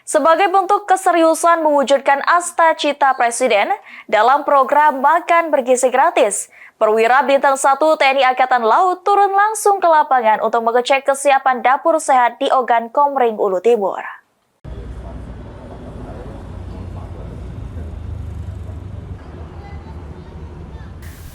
Sebagai bentuk keseriusan mewujudkan Asta-Cita Presiden dalam program Makan Bergizi Gratis, Perwira Bintang 1 TNI Angkatan Laut turun langsung ke lapangan untuk mengecek kesiapan dapur sehat di Ogan Komering, Ulu Timur.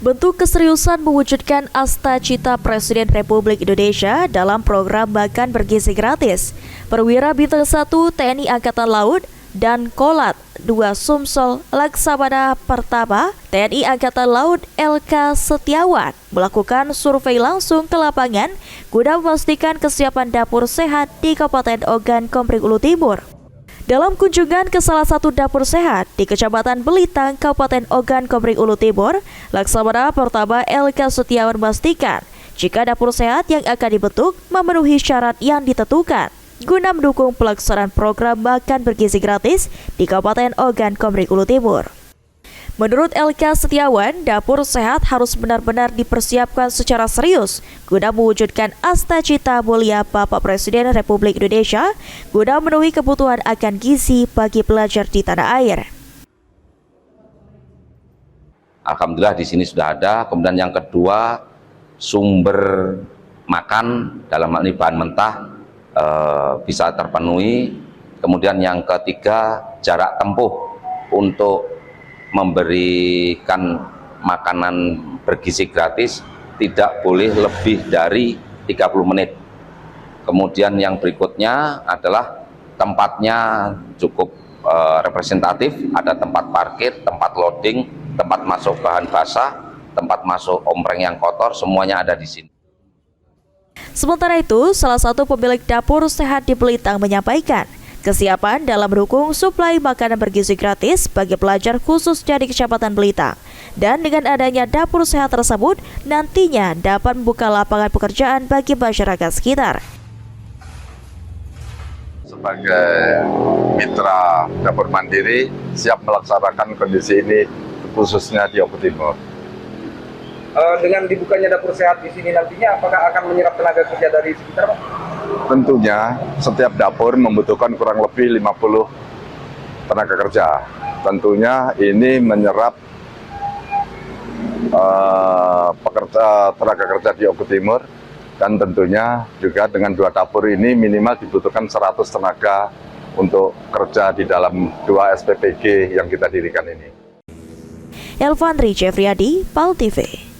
Bentuk keseriusan mewujudkan Asta-Cita Presiden Republik Indonesia dalam program Makan Bergizi Gratis, Perwira Bintang 1 TNI Angkatan Laut dan Kolat 2 Sumsel Laksamana Pertama TNI Angkatan Laut LK Setiawan melakukan survei langsung ke lapangan guna memastikan kesiapan dapur sehat di Kabupaten Ogan Komering, Ulu Timur. Dalam kunjungan ke salah satu dapur sehat di Kecamatan Belitang, Kabupaten Ogan Komering, Ulu Timur, Laksamana Pertama LK Setiawan memastikan jika dapur sehat yang akan dibentuk memenuhi syarat yang ditentukan guna mendukung pelaksanaan program Makan Bergizi Gratis di Kabupaten Ogan Komering, Ulu Timur. Menurut LK Setiawan, dapur sehat harus benar-benar dipersiapkan secara serius guna mewujudkan Asta-Cita Mulia Bapak Presiden Republik Indonesia guna memenuhi kebutuhan akan gizi bagi pelajar di tanah air. Alhamdulillah di sini sudah ada. Kemudian yang kedua, sumber makan dalam hal ini bahan mentah bisa terpenuhi. Kemudian yang ketiga, jarak tempuh untuk memberikan makanan bergizi gratis tidak boleh lebih dari 30 menit. Kemudian yang berikutnya adalah tempatnya cukup representatif, ada tempat parkir, tempat loading, tempat masuk bahan basah, tempat masuk ompreng yang kotor, semuanya ada di sini. Sementara itu, salah satu pemilik dapur sehat di Belitang menyampaikan kesiapan dalam mendukung suplai makanan bergizi gratis bagi pelajar khususnya di Kecamatan Belitang. Dan dengan adanya dapur sehat tersebut, nantinya dapat membuka lapangan pekerjaan bagi masyarakat sekitar. Sebagai mitra dapur mandiri, siap melaksanakan kondisi ini khususnya di Ogan Timur. Dengan dibukanya dapur sehat di sini nantinya, apakah akan menyerap tenaga kerja dari sekitar, Pak? Tentunya setiap dapur membutuhkan kurang lebih 50 tenaga kerja. Tentunya ini menyerap tenaga kerja di Ogan Timur, dan tentunya juga dengan 2 dapur ini minimal dibutuhkan 100 tenaga untuk kerja di dalam 2 SPPG yang kita dirikan ini. Elvanri Jeffriyadi, PAL TV.